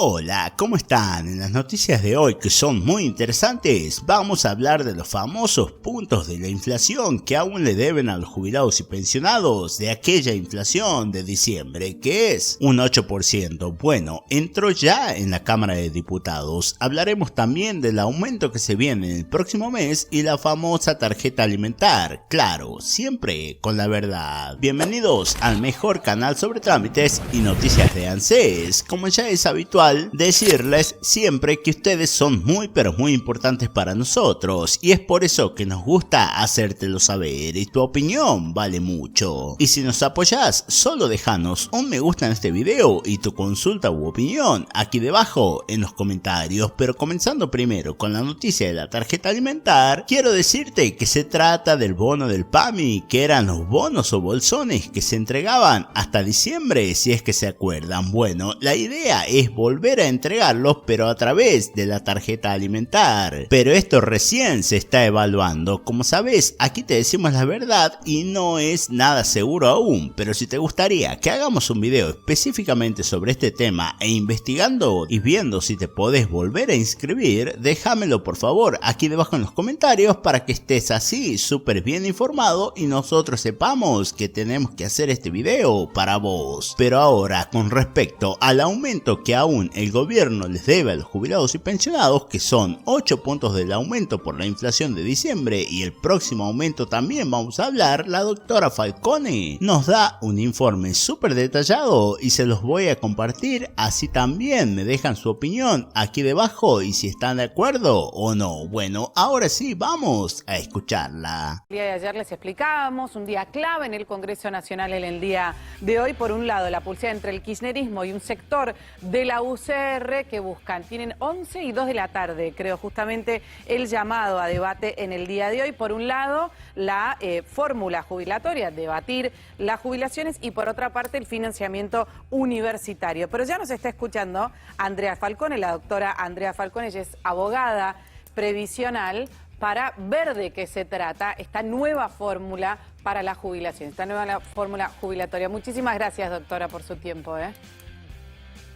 Hola, ¿cómo están? En las noticias de hoy, que son muy interesantes, vamos a hablar de los famosos puntos de la inflación que aún le deben a los jubilados y pensionados de aquella inflación de diciembre, que es un 8%. Bueno, entró ya en la Cámara de Diputados. Hablaremos también del aumento que se viene en el próximo mes y la famosa tarjeta alimentar. Claro, siempre con la verdad. Bienvenidos al mejor canal sobre trámites y noticias de ANSES. Como ya es habitual, decirles siempre que ustedes son muy pero muy importantes para nosotros y es por eso que nos gusta hacértelo saber y tu opinión vale mucho. Y si nos apoyás, solo déjanos un me gusta en este video y tu consulta u opinión aquí debajo en los comentarios. Pero comenzando primero con la noticia de la tarjeta alimentar, quiero decirte que se trata del bono del PAMI, que eran los bonos o bolsones que se entregaban hasta diciembre, si es que se acuerdan. Bueno, la idea es volver a entregarlos, pero a través de la tarjeta alimentar. Pero esto recién se está evaluando. Como sabes, aquí te decimos la verdad y no es nada seguro aún. Pero si te gustaría que hagamos un video específicamente sobre este tema e investigando y viendo si te podés volver a inscribir, déjamelo por favor aquí debajo en los comentarios para que estés así súper bien informado y nosotros sepamos que tenemos que hacer este video para vos. Pero ahora, con respecto al aumento que aún el gobierno les debe a los jubilados y pensionados, que son 8 puntos del aumento por la inflación de diciembre y el próximo aumento también vamos a hablar, la doctora Falcone nos da un informe súper detallado y se los voy a compartir, así también me dejan su opinión aquí debajo y si están de acuerdo o no. Bueno, ahora sí, vamos a escucharla. El día de ayer les explicábamos un día clave en el Congreso Nacional en el día de hoy. Por un lado, la pulsera entre el kirchnerismo y un sector de la UCR que buscan. Tienen 11 y 2 de la tarde, creo, justamente el llamado a debate en el día de hoy. Por un lado, la fórmula jubilatoria, debatir las jubilaciones, y por otra parte, el financiamiento universitario. Pero ya nos está escuchando Andrea Falcone, la doctora Andrea Falcone. Ella es abogada previsional, para ver de qué se trata esta nueva fórmula para la jubilación, esta nueva fórmula jubilatoria. Muchísimas gracias, doctora, por su tiempo.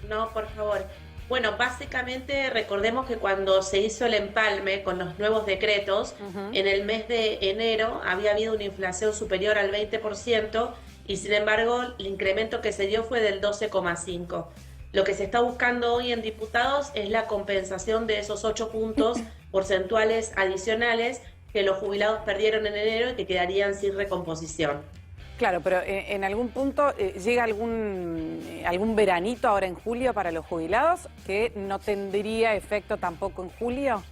No, por favor. Bueno, básicamente recordemos que cuando se hizo el empalme con los nuevos decretos, en el mes de enero había habido una inflación superior al 20% y sin embargo el incremento que se dio fue del 12,5%. Lo que se está buscando hoy en diputados es la compensación de esos 8 puntos porcentuales adicionales que los jubilados perdieron en enero y que quedarían sin recomposición. Claro, pero en algún punto llega algún veranito ahora en julio para los jubilados que no tendría efecto tampoco en julio.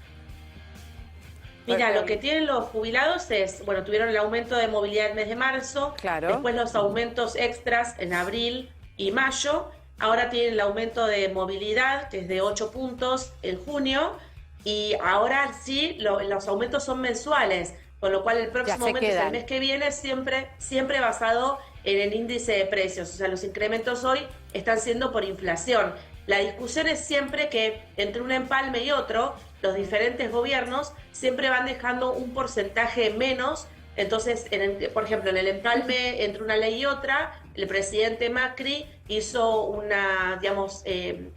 Mira, lo que tienen los jubilados es, bueno, tuvieron el aumento de movilidad el mes de marzo, claro, después los aumentos extras en abril y mayo, ahora tienen el aumento de movilidad, que es de 8 puntos en junio, y ahora sí los aumentos son mensuales, con lo cual el próximo aumento es el mes que viene, siempre basado en el índice de precios. O sea, los incrementos hoy están siendo por inflación. La discusión es siempre que entre un empalme y otro, los diferentes gobiernos siempre van dejando un porcentaje menos. Entonces, por ejemplo, en el empalme entre una ley y otra, el presidente Macri hizo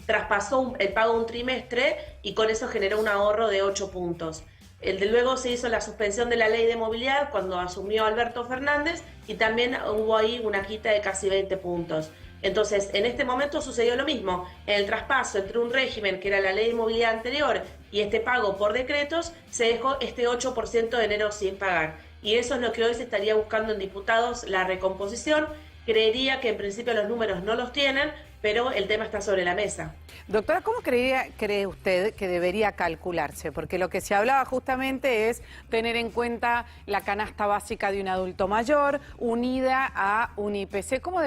traspasó el pago de un trimestre y con eso generó un ahorro de 8 puntos. Luego se hizo la suspensión de la ley de movilidad cuando asumió Alberto Fernández y también hubo ahí una quita de casi 20 puntos. Entonces, en este momento sucedió lo mismo. En el traspaso entre un régimen que era la ley de movilidad anterior y este pago por decretos, se dejó este 8% de enero sin pagar. Y eso es lo que hoy se estaría buscando en diputados, la recomposición. Creería que en principio los números no los tienen, pero el tema está sobre la mesa. Doctora, ¿cómo cree usted que debería calcularse? Porque lo que se hablaba justamente es tener en cuenta la canasta básica de un adulto mayor unida a un IPC. ¿Cómo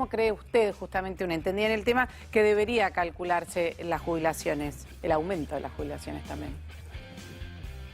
cree usted, justamente una entendida en el tema, que debería calcularse las jubilaciones, el aumento de las jubilaciones también?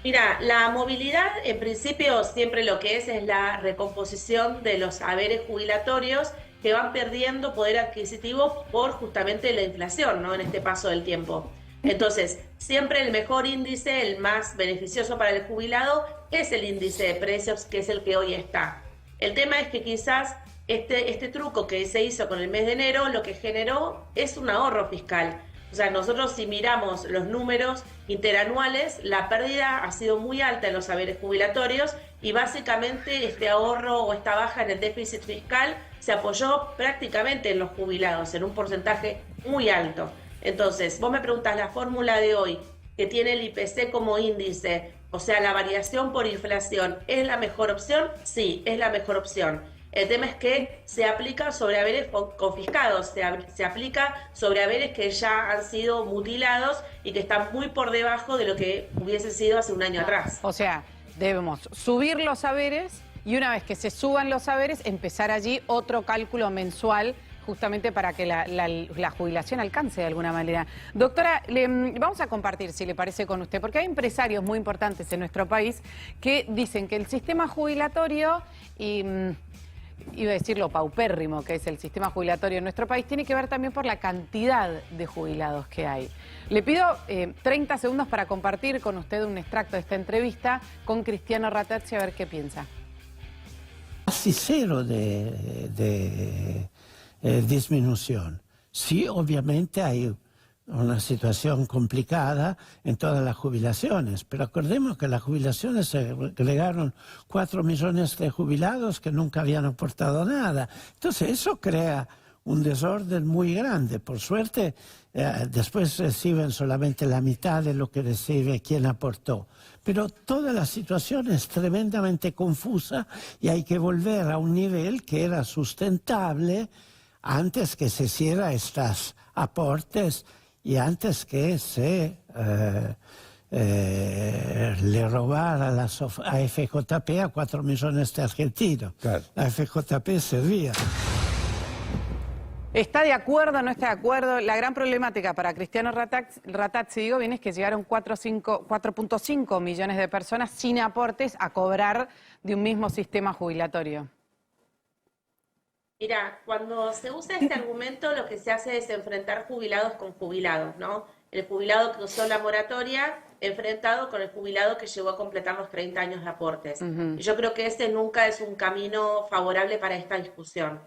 Mira, la movilidad en principio siempre lo que es la recomposición de los haberes jubilatorios que van perdiendo poder adquisitivo por justamente la inflación, ¿no? En este paso del tiempo. Entonces, siempre el mejor índice, el más beneficioso para el jubilado, es el índice de precios, que es el que hoy está. El tema es que quizás este truco que se hizo con el mes de enero lo que generó es un ahorro fiscal. O sea, nosotros si miramos los números interanuales, la pérdida ha sido muy alta en los saberes jubilatorios y básicamente este ahorro o esta baja en el déficit fiscal se apoyó prácticamente en los jubilados, en un porcentaje muy alto. Entonces, vos me preguntás, la fórmula de hoy, que tiene el IPC como índice, o sea, la variación por inflación, ¿es la mejor opción? Sí, es la mejor opción. El tema es que se aplica sobre haberes confiscados, se aplica sobre haberes que ya han sido mutilados y que están muy por debajo de lo que hubiese sido hace un año atrás. O sea, debemos subir los haberes y una vez que se suban los haberes, empezar allí otro cálculo mensual justamente para que la jubilación alcance de alguna manera. Doctora, vamos a compartir, si le parece, con usted, porque hay empresarios muy importantes en nuestro país que dicen que el sistema jubilatorio iba a decir lo paupérrimo que es el sistema jubilatorio en nuestro país, tiene que ver también por la cantidad de jubilados que hay. Le pido 30 segundos para compartir con usted un extracto de esta entrevista con Cristiano Ratajsi, a ver qué piensa. Casi cero de disminución. Sí, obviamente hay una situación complicada en todas las jubilaciones, pero acordemos que las jubilaciones se agregaron 4 millones de jubilados que nunca habían aportado nada. Entonces eso crea un desorden muy grande. Por suerte, después reciben solamente la mitad de lo que recibe quien aportó. Pero toda la situación es tremendamente confusa y hay que volver a un nivel que era sustentable antes que se hicieran estos aportes y antes que se le robara a FJP a 4 millones de argentinos. Claro. La FJP servía. ¿Está de acuerdo o no está de acuerdo? La gran problemática para Cristiano Ratajsi, digo bien, es que llegaron 4.5 millones de personas sin aportes a cobrar de un mismo sistema jubilatorio. Mira, cuando se usa este argumento lo que se hace es enfrentar jubilados con jubilados, ¿no? El jubilado que usó la moratoria enfrentado con el jubilado que llegó a completar los 30 años de aportes. Y yo creo que ese nunca es un camino favorable para esta discusión.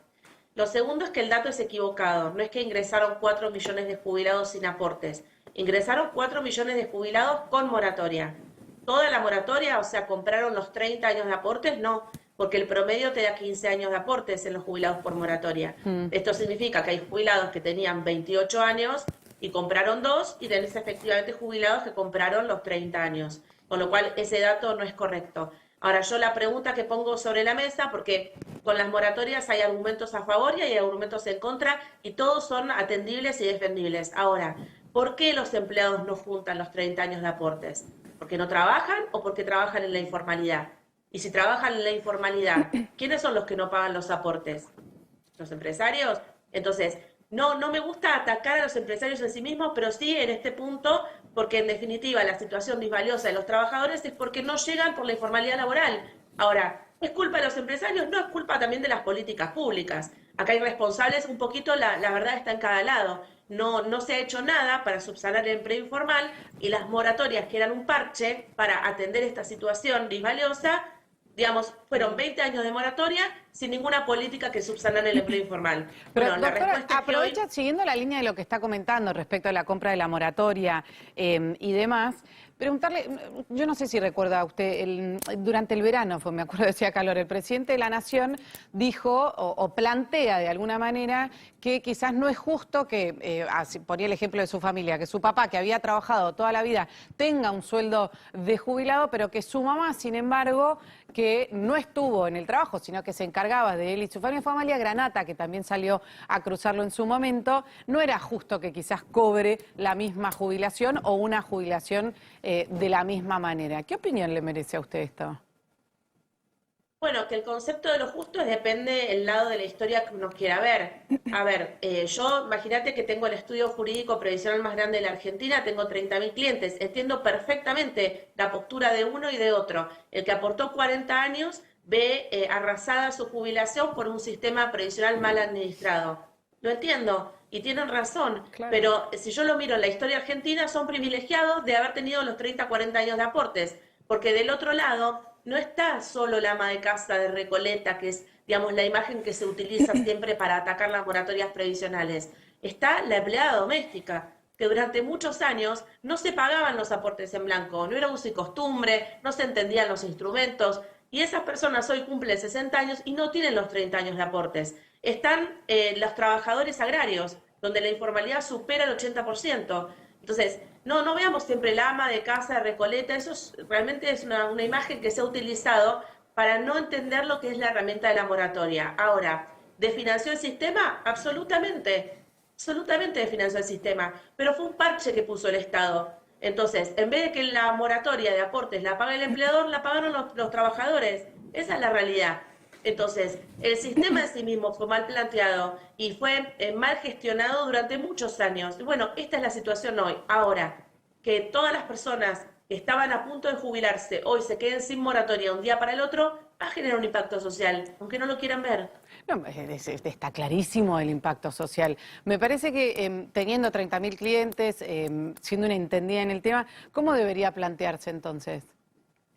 Lo segundo es que el dato es equivocado. No es que ingresaron 4 millones de jubilados sin aportes. Ingresaron 4 millones de jubilados con moratoria. Toda la moratoria, o sea, compraron los 30 años de aportes, no, porque el promedio te da 15 años de aportes en los jubilados por moratoria. Esto significa que hay jubilados que tenían 28 años y compraron 2 y tenés efectivamente jubilados que compraron los 30 años. Con lo cual ese dato no es correcto. Ahora yo la pregunta que pongo sobre la mesa, porque con las moratorias hay argumentos a favor y hay argumentos en contra y todos son atendibles y defendibles. Ahora, ¿por qué los empleados no juntan los 30 años de aportes? ¿Porque no trabajan o porque trabajan en la informalidad? Y si trabajan en la informalidad, ¿quiénes son los que no pagan los aportes? ¿Los empresarios? Entonces, no me gusta atacar a los empresarios en sí mismos, pero sí en este punto, porque en definitiva la situación disvaliosa de los trabajadores es porque no llegan por la informalidad laboral. Ahora, ¿es culpa de los empresarios? No, es culpa también de las políticas públicas. Acá hay responsables, un poquito la verdad está en cada lado. No se ha hecho nada para subsanar el empleo informal y las moratorias, que eran un parche para atender esta situación disvaliosa, digamos, fueron 20 años de moratoria sin ninguna política que subsanara el empleo informal. Pero, bueno, doctora, la respuesta aprovecha, es que hoy... siguiendo la línea de lo que está comentando respecto a la compra de la moratoria y demás, preguntarle, yo no sé si recuerda usted, durante el verano, me acuerdo decía Calor, el presidente de la Nación dijo o plantea de alguna manera que quizás no es justo que, ponía el ejemplo de su familia, que su papá, que había trabajado toda la vida, tenga un sueldo de jubilado, pero que su mamá, sin embargo, que no estuvo en el trabajo, sino que se encargaba de él y su familia, Granata, que también salió a cruzarlo en su momento, no era justo que quizás cobre la misma jubilación o una jubilación de la misma manera. ¿Qué opinión le merece a usted esto? Bueno, que el concepto de lo justo depende del lado de la historia que uno quiera ver. A ver, yo imagínate que tengo el estudio jurídico previsional más grande de la Argentina, tengo 30.000 clientes, entiendo perfectamente la postura de uno y de otro. El que aportó 40 años ve arrasada su jubilación por un sistema previsional mal administrado. Lo entiendo y tienen razón, claro. Pero si yo lo miro en la historia argentina, son privilegiados de haber tenido los 30, 40 años de aportes, porque del otro lado no está solo la ama de casa de Recoleta, que es, digamos, la imagen que se utiliza siempre para atacar las moratorias previsionales. Está la empleada doméstica. que durante muchos años no se pagaban los aportes en blanco, no era uso y costumbre, no se entendían los instrumentos, y esas personas hoy cumplen 60 años y no tienen los 30 años de aportes. Están los trabajadores agrarios, donde la informalidad supera el 80%. Entonces, no veamos siempre el ama de casa de Recoleta, realmente es una imagen que se ha utilizado para no entender lo que es la herramienta de la moratoria. Ahora, ¿desfinanció el sistema? Absolutamente desfinanció el sistema, pero fue un parche que puso el Estado. Entonces, en vez de que la moratoria de aportes la pague el empleador, la pagaron los trabajadores. Esa es la realidad. Entonces, el sistema en sí mismo fue mal planteado y fue mal gestionado durante muchos años. Y bueno, esta es la situación hoy. Ahora, que todas las personas que estaban a punto de jubilarse hoy se queden sin moratoria un día para el otro, va a generar un impacto social, aunque no lo quieran ver. No, está clarísimo el impacto social. Me parece que teniendo 30.000 clientes, siendo una entendida en el tema, ¿cómo debería plantearse entonces?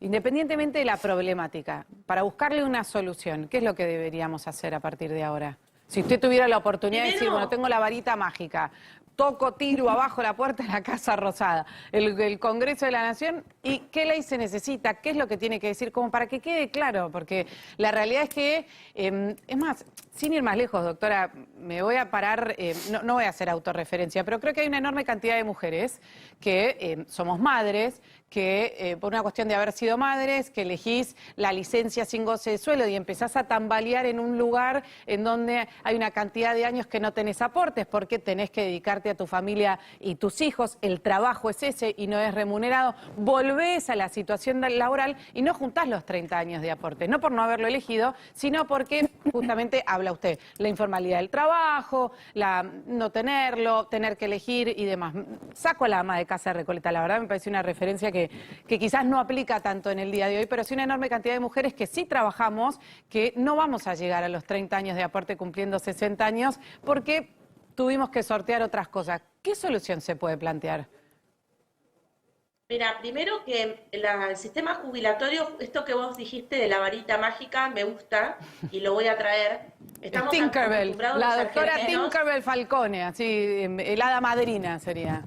Independientemente de la problemática, para buscarle una solución, ¿qué es lo que deberíamos hacer a partir de ahora? Si usted tuviera la oportunidad de decir, bueno, tengo la varita mágica, toco, tiro abajo la puerta de la Casa Rosada, el Congreso de la Nación, ¿y qué ley se necesita? ¿Qué es lo que tiene que decir? Como para que quede claro, porque la realidad es que, es más, sin ir más lejos, doctora, me voy a parar, no voy a hacer autorreferencia, pero creo que hay una enorme cantidad de mujeres que somos madres, que por una cuestión de haber sido madres, que elegís la licencia sin goce de sueldo y empezás a tambalear en un lugar en donde hay una cantidad de años que no tenés aportes porque tenés que dedicarte a tu familia y tus hijos, el trabajo es ese y no es remunerado, volvés a la situación laboral y no juntás los 30 años de aportes, no por no haberlo elegido, sino porque justamente habla usted, la informalidad del trabajo, la no tenerlo, tener que elegir y demás. Saco a la ama de casa de Recoleta, la verdad me parece una referencia que quizás no aplica tanto en el día de hoy, pero sí una enorme cantidad de mujeres que sí trabajamos, que no vamos a llegar a los 30 años de aporte cumpliendo 60 años, porque tuvimos que sortear otras cosas. ¿Qué solución se puede plantear? Mira, primero que el sistema jubilatorio, esto que vos dijiste de la varita mágica, me gusta y lo voy a traer. Estamos Tinkerbell, acostumbrados la los doctora argentinos. Tinkerbell Falcone, así, el hada madrina sería.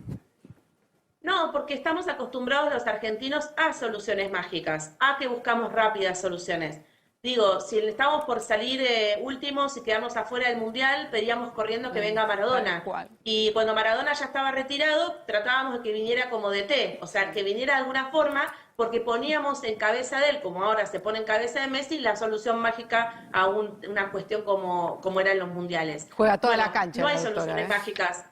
No, porque estamos acostumbrados los argentinos a soluciones mágicas, a que buscamos rápidas soluciones. Digo, si estamos por salir últimos y quedarnos afuera del Mundial, pedíamos corriendo que venga Maradona. Y cuando Maradona ya estaba retirado, tratábamos de que viniera como DT, o sea, que viniera de alguna forma, porque poníamos en cabeza de él, como ahora se pone en cabeza de Messi, la solución mágica a una cuestión como eran los Mundiales. Juega toda la cancha. No hay soluciones mágicas.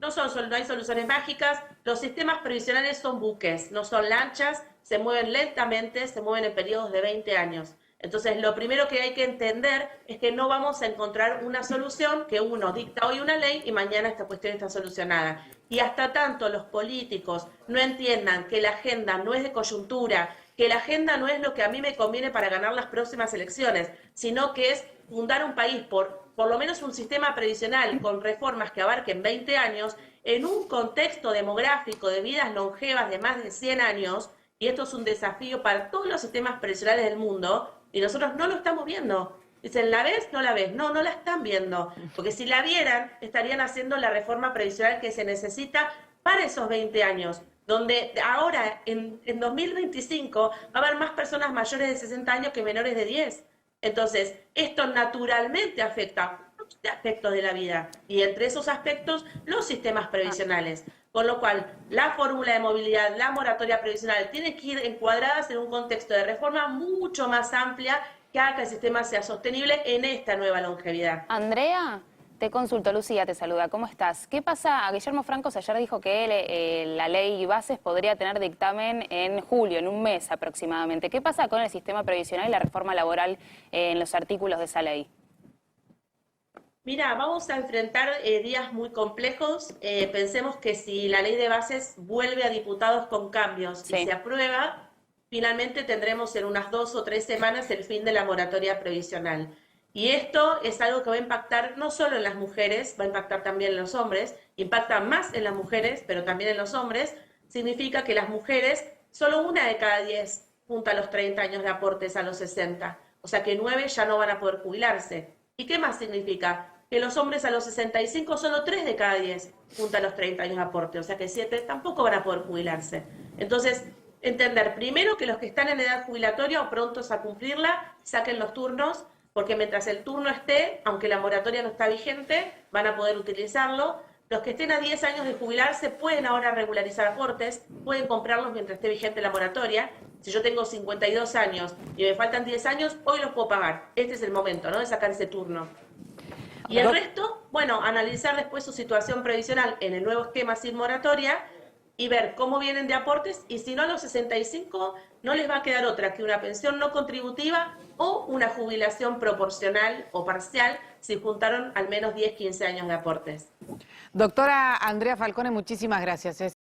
No hay soluciones mágicas, los sistemas previsionales son buques, no son lanchas, se mueven lentamente, se mueven en periodos de 20 años. Entonces, lo primero que hay que entender es que no vamos a encontrar una solución que uno dicta hoy una ley y mañana esta cuestión está solucionada. Y hasta tanto los políticos no entiendan que la agenda no es de coyuntura, que la agenda no es lo que a mí me conviene para ganar las próximas elecciones, sino que es fundar un país por lo menos un sistema previsional con reformas que abarquen 20 años, en un contexto demográfico de vidas longevas de más de 100 años, y esto es un desafío para todos los sistemas previsionales del mundo, y nosotros no lo estamos viendo. Dicen, ¿la ves? No la ves. No, no la están viendo. Porque si la vieran, estarían haciendo la reforma previsional que se necesita para esos 20 años, donde ahora, en 2025, va a haber más personas mayores de 60 años que menores de 10. Entonces, esto naturalmente afecta muchos aspectos de la vida, y entre esos aspectos, los sistemas previsionales. Con lo cual, la fórmula de movilidad, la moratoria previsional, tienen que ir encuadradas en un contexto de reforma mucho más amplia que haga que el sistema sea sostenible en esta nueva longevidad. Andrea, te consulto, Lucía te saluda, ¿cómo estás? ¿Qué pasa? Guillermo Francos ayer dijo que la ley y bases podría tener dictamen en julio, en un mes aproximadamente. ¿Qué pasa con el sistema previsional y la reforma laboral en los artículos de esa ley? Mira, vamos a enfrentar días muy complejos. Pensemos que si la ley de bases vuelve a diputados con cambios y se aprueba, finalmente tendremos en unas 2 o 3 semanas el fin de la moratoria previsional. Y esto es algo que va a impactar no solo en las mujeres, va a impactar también en los hombres, impacta más en las mujeres, pero también en los hombres. Significa que las mujeres, solo 1 de cada 10 junta los 30 años de aportes a los 60. O sea que 9 ya no van a poder jubilarse. ¿Y qué más significa? que los hombres a los 65, solo 3 de cada 10 juntan los 30 años de aporte, o sea que 7 tampoco van a poder jubilarse. Entonces, entender primero que los que están en edad jubilatoria o prontos a cumplirla, saquen los turnos, porque mientras el turno esté, aunque la moratoria no está vigente, van a poder utilizarlo. Los que estén a 10 años de jubilarse pueden ahora regularizar aportes, pueden comprarlos mientras esté vigente la moratoria. Si yo tengo 52 años y me faltan 10 años, hoy los puedo pagar. Este es el momento, ¿no?, de sacar ese turno. Y el resto, bueno, analizar después su situación previsional en el nuevo esquema sin moratoria y ver cómo vienen de aportes, y si no, a los 65 no les va a quedar otra que una pensión no contributiva o una jubilación proporcional o parcial si juntaron al menos 10, 15 años de aportes. Doctora Andrea Falcone, muchísimas gracias.